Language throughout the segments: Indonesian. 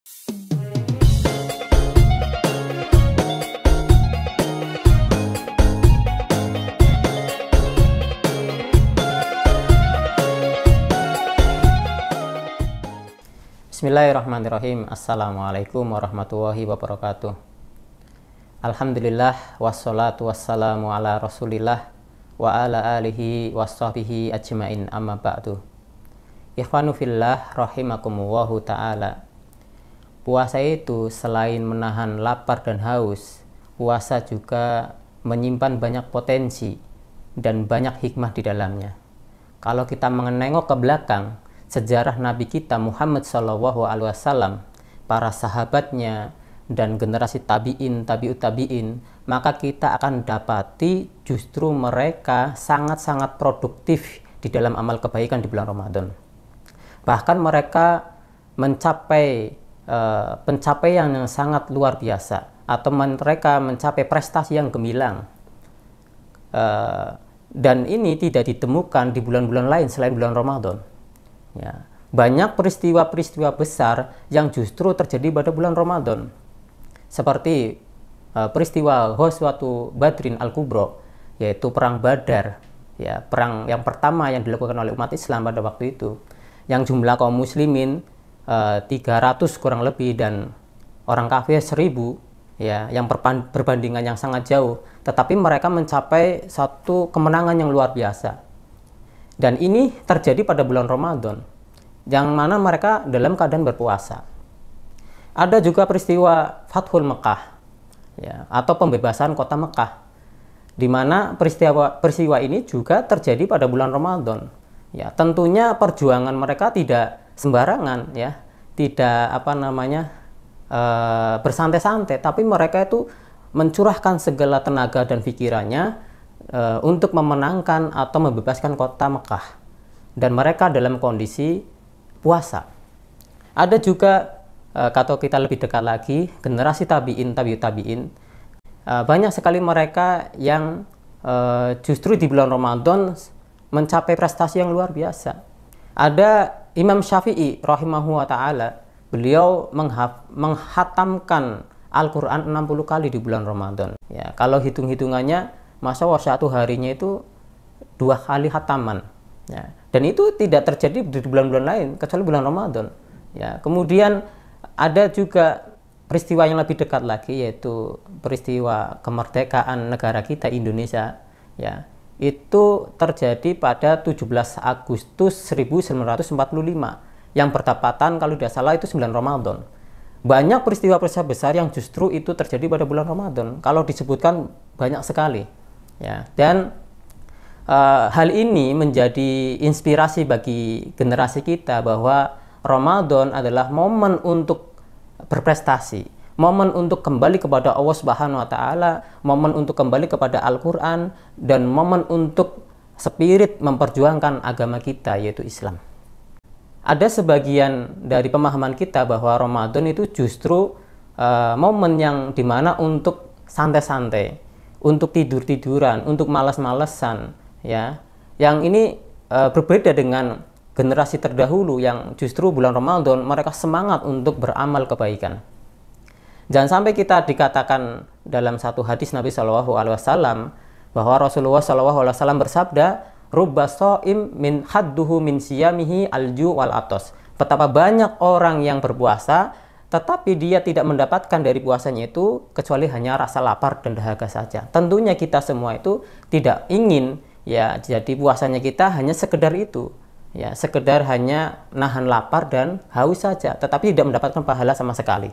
Bismillahirrahmanirrahim. Assalamualaikum warahmatullahi wabarakatuh. Alhamdulillah wassalatu wassalamu ala rasulillah wa ala alihi washabihi ajmain, amma ba'du. Ikhwanu fillah rahimakumullahu ta'ala. Puasa itu selain menahan lapar dan haus, puasa juga menyimpan banyak potensi dan banyak hikmah di dalamnya. Kalau kita menengok ke belakang sejarah Nabi kita Muhammad SAW, para sahabatnya, dan generasi tabi'in, tabi'ut tabi'in, maka kita akan dapati justru mereka sangat-sangat produktif di dalam amal kebaikan di bulan Ramadan. Bahkan mereka mencapai pencapaian yang sangat luar biasa, atau mereka mencapai prestasi yang gemilang. Dan ini tidak ditemukan di bulan-bulan lain selain bulan Ramadan. Ya, banyak peristiwa-peristiwa besar yang justru terjadi pada bulan Ramadan, seperti peristiwa Ghazwatu Badrin Al-Kubra, yaitu perang Badar, ya, perang yang pertama yang dilakukan oleh umat Islam pada waktu itu, yang jumlah kaum muslimin 300 kurang lebih dan orang kafir 1000, ya, yang perbandingan yang sangat jauh, tetapi mereka mencapai satu kemenangan yang luar biasa. Dan ini terjadi pada bulan Ramadan, yang mana mereka dalam keadaan berpuasa. Ada juga peristiwa Fathul Mekah, ya, atau pembebasan kota Mekah, di mana peristiwa ini juga terjadi pada bulan Ramadan. Ya, tentunya perjuangan mereka tidak sembarangan, ya, tidak bersantai-santai, tapi mereka itu mencurahkan segala tenaga dan pikirannya untuk memenangkan atau membebaskan kota Mekah, dan mereka dalam kondisi puasa. Ada juga kalau kita lebih dekat lagi, generasi tabi'in, tabi'ut tabi'in, banyak sekali mereka yang justru di bulan Ramadan mencapai prestasi yang luar biasa. Ada Imam Syafi'i rahimahullah ta'ala, beliau menghatamkan Al-Quran 60 kali di bulan Ramadan. Ya, kalau hitung-hitungannya, Masya Allah, satu harinya itu 2 kali khataman. Ya, dan itu tidak terjadi di bulan-bulan lain kecuali bulan Ramadan. Ya, kemudian ada juga peristiwa yang lebih dekat lagi, yaitu peristiwa kemerdekaan negara kita Indonesia. Ya, itu terjadi pada 17 Agustus 1945 yang bertepatan, kalau tidak salah, itu 9 Ramadan. Banyak peristiwa-peristiwa besar yang justru itu terjadi pada bulan Ramadan. Kalau disebutkan banyak sekali. Ya, dan hal ini menjadi inspirasi bagi generasi kita bahwa Ramadan adalah momen untuk berprestasi, momen untuk kembali kepada Allah Subhanahu wa Ta'ala, momen untuk kembali kepada Al-Quran, dan momen untuk spirit memperjuangkan agama kita, yaitu Islam. Ada sebagian dari pemahaman kita bahwa Ramadan itu justru momen yang dimana untuk santai-santai, untuk tidur-tiduran, untuk malas-malesan, ya. Yang ini berbeda dengan generasi terdahulu yang justru bulan Ramadan mereka semangat untuk beramal kebaikan. Jangan sampai kita dikatakan dalam satu hadis Nabi SAW bahwa Rasulullah SAW bersabda, "Rubba sha'im min hadduhu min siyamihi alju wal atos." Betapa banyak orang yang berpuasa tetapi dia tidak mendapatkan dari puasanya itu kecuali hanya rasa lapar dan dahaga saja. Tentunya kita semua itu tidak ingin, ya, jadi puasanya kita hanya sekedar itu, ya, sekedar hanya nahan lapar dan haus saja, tetapi tidak mendapatkan pahala sama sekali.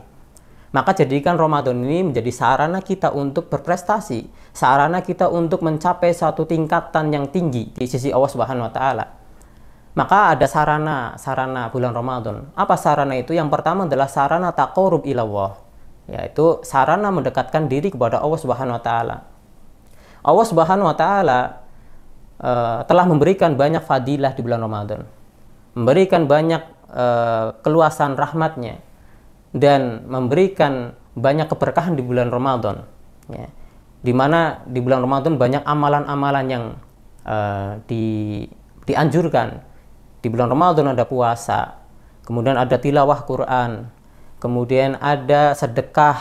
Maka jadikan Ramadan ini menjadi sarana kita untuk berprestasi, sarana kita untuk mencapai suatu tingkatan yang tinggi di sisi Allah Subhanahu wa Ta'ala. Maka ada sarana bulan Ramadan. Apa sarana itu? Yang pertama adalah sarana taqarrub ilallah, yaitu sarana mendekatkan diri kepada Allah Subhanahu wa Ta'ala. Allah Subhanahu wa Ta'ala telah memberikan banyak fadilah di bulan Ramadan, memberikan banyak keluasan rahmatnya, dan memberikan banyak keberkahan di bulan Ramadan, ya. Di mana di bulan Ramadan banyak amalan-amalan yang dianjurkan. Di bulan Ramadan ada puasa, kemudian ada tilawah Quran, kemudian ada sedekah,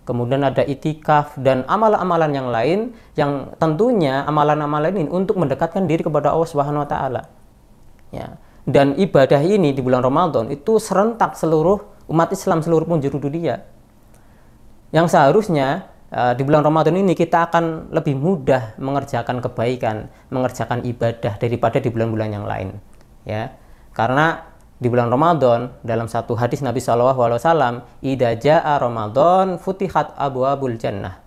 kemudian ada itikaf, dan amalan-amalan yang lain yang tentunya amalan-amalan ini untuk mendekatkan diri kepada Allah Subhanahu wa Ta'ala. Ya. Dan ibadah ini di bulan Ramadan itu serentak seluruh umat Islam seluruh penjuru dunia. Yang seharusnya di bulan Ramadan ini kita akan lebih mudah mengerjakan kebaikan, mengerjakan ibadah daripada di bulan-bulan yang lain. Ya, karena di bulan Ramadan dalam satu hadis Nabi SAW, "Idza jaa Ramadan futihat abwabul jannah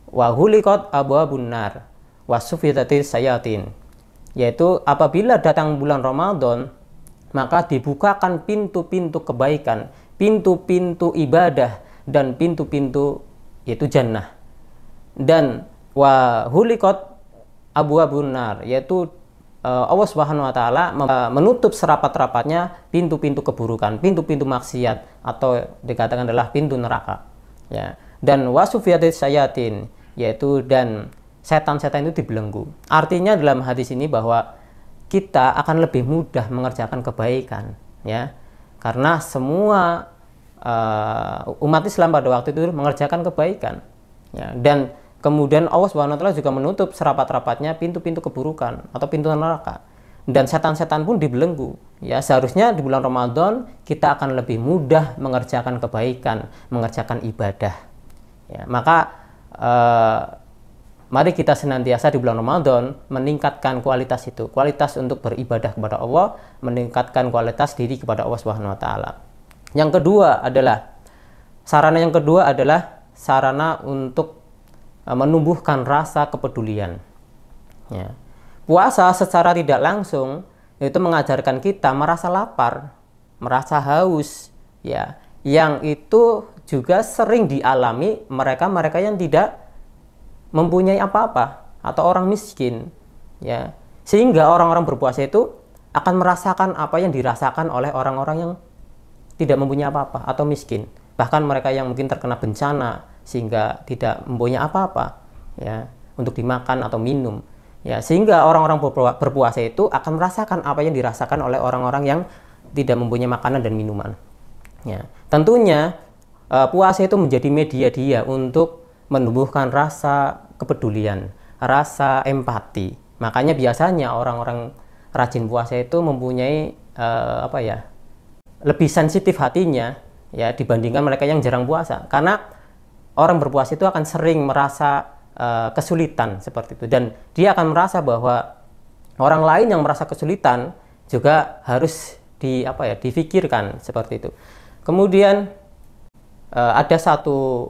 wa huliqat abwabun nar wa sufidatis sayatin." Yaitu apabila datang bulan Ramadan, maka dibukakan pintu-pintu kebaikan, pintu-pintu ibadah, dan pintu-pintu yaitu jannah. Dan wa huliqat abwabun nar, yaitu Allah Subhanahu wa Ta'ala menutup serapat-rapatnya pintu-pintu keburukan, pintu-pintu maksiat, atau dikatakan adalah pintu neraka. Ya. Dan wasufiyatis sayatin, yaitu dan setan-setan itu dibelenggu. Artinya dalam hadis ini bahwa kita akan lebih mudah mengerjakan kebaikan, ya, karena semua umat Islam pada waktu itu mengerjakan kebaikan, ya. Dan kemudian Allah Subhanahu wa Ta'ala juga menutup serapat-rapatnya pintu-pintu keburukan atau pintu neraka, dan setan-setan pun dibelenggu. Ya, seharusnya di bulan Ramadan kita akan lebih mudah mengerjakan kebaikan, mengerjakan ibadah. Ya, maka mari kita senantiasa di bulan Ramadan meningkatkan kualitas itu, kualitas untuk beribadah kepada Allah, meningkatkan kualitas diri kepada Allah Subhanahu wa Ta'ala. Yang kedua adalah sarana untuk menumbuhkan rasa kepedulian. Ya. Puasa secara tidak langsung itu mengajarkan kita merasa lapar, merasa haus, ya, yang itu juga sering dialami mereka-mereka yang tidak mempunyai apa-apa atau orang miskin, ya. Sehingga orang-orang berpuasa itu akan merasakan apa yang dirasakan oleh orang-orang yang tidak mempunyai apa-apa atau miskin. Bahkan mereka yang mungkin terkena bencana sehingga tidak mempunyai apa-apa, ya, untuk dimakan atau minum, ya. Sehingga orang-orang berpuasa itu akan merasakan apa yang dirasakan oleh orang-orang yang tidak mempunyai makanan dan minuman, ya. Tentunya puasa itu menjadi media dia untuk menumbuhkan rasa kepedulian, rasa empati. Makanya biasanya orang-orang rajin puasa itu mempunyai lebih sensitif hatinya, ya, dibandingkan mereka yang jarang puasa. Karena orang berpuasa itu akan sering merasa kesulitan seperti itu, dan dia akan merasa bahwa orang lain yang merasa kesulitan juga harus difikirkan seperti itu. Kemudian ada satu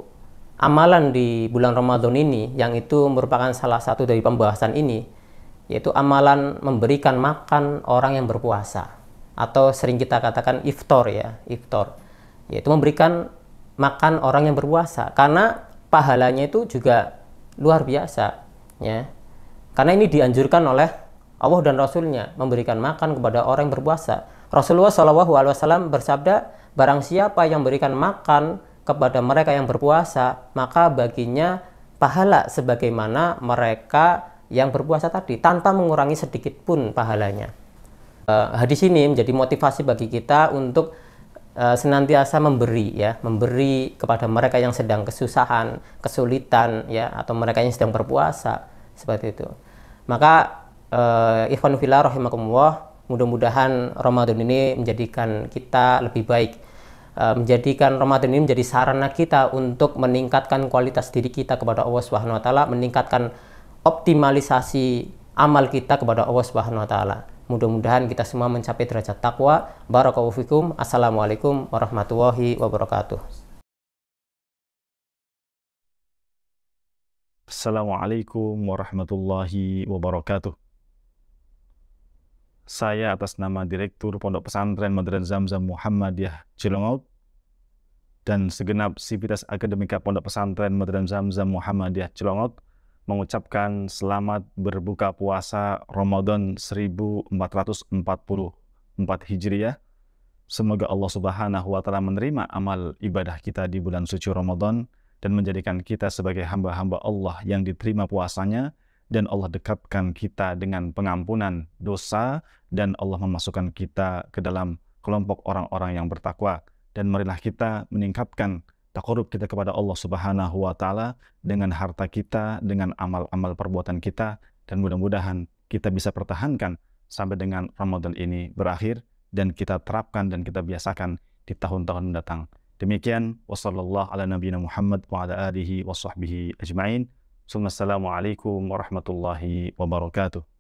amalan di bulan Ramadan ini yang itu merupakan salah satu dari pembahasan ini, yaitu amalan memberikan makan orang yang berpuasa, atau sering kita katakan iftar, ya, iftar, yaitu memberikan makan orang yang berpuasa, karena pahalanya itu juga luar biasa, ya. Karena ini dianjurkan oleh Allah dan Rasulnya memberikan makan kepada orang yang berpuasa. Rasulullah SAW bersabda, barang siapa yang berikan makan kepada mereka yang berpuasa, maka baginya pahala sebagaimana mereka yang berpuasa tadi, tanpa mengurangi sedikit pun pahalanya. Hadis ini menjadi motivasi bagi kita untuk senantiasa memberi, ya, memberi kepada mereka yang sedang kesusahan, kesulitan, ya, atau mereka yang sedang berpuasa seperti itu. Maka ikhwan fillah rahimakumullah, mudah-mudahan Ramadan ini menjadikan kita lebih baik, menjadikan Ramadan ini menjadi sarana kita untuk meningkatkan kualitas diri kita kepada Allah Subhanahu wa Ta'ala, meningkatkan optimalisasi amal kita kepada Allah Subhanahu wa Ta'ala. Mudah-mudahan kita semua mencapai derajat takwa. Barakallahu fikum. Assalamualaikum warahmatullahi wabarakatuh. Assalamualaikum warahmatullahi wabarakatuh. Saya atas nama Direktur Pondok Pesantren Madrasah Zamzam Muhammadiyah Cilongaut dan segenap sivitas akademika Pondok Pesantren Madrasah Zamzam Muhammadiyah Cilongaut mengucapkan selamat berbuka puasa Ramadan 1444 Hijriah. Semoga Allah Subhanahu wa Ta'ala menerima amal ibadah kita di bulan suci Ramadan dan menjadikan kita sebagai hamba-hamba Allah yang diterima puasanya, dan Allah dekatkan kita dengan pengampunan dosa, dan Allah memasukkan kita ke dalam kelompok orang-orang yang bertakwa. dan marilah kita meningkatkan taqarrub kita kepada Allah Subhanahu wa taala dengan harta kita, dengan amal-amal perbuatan kita, dan mudah-mudahan kita bisa pertahankan sampai dengan Ramadan ini berakhir dan kita terapkan dan kita biasakan di tahun-tahun mendatang. Demikian, wassallallahu ala nabiyina Muhammad wa ala alihi wa sahbihi ajma'in. Assalamualaikum warahmatullahi wabarakatuh.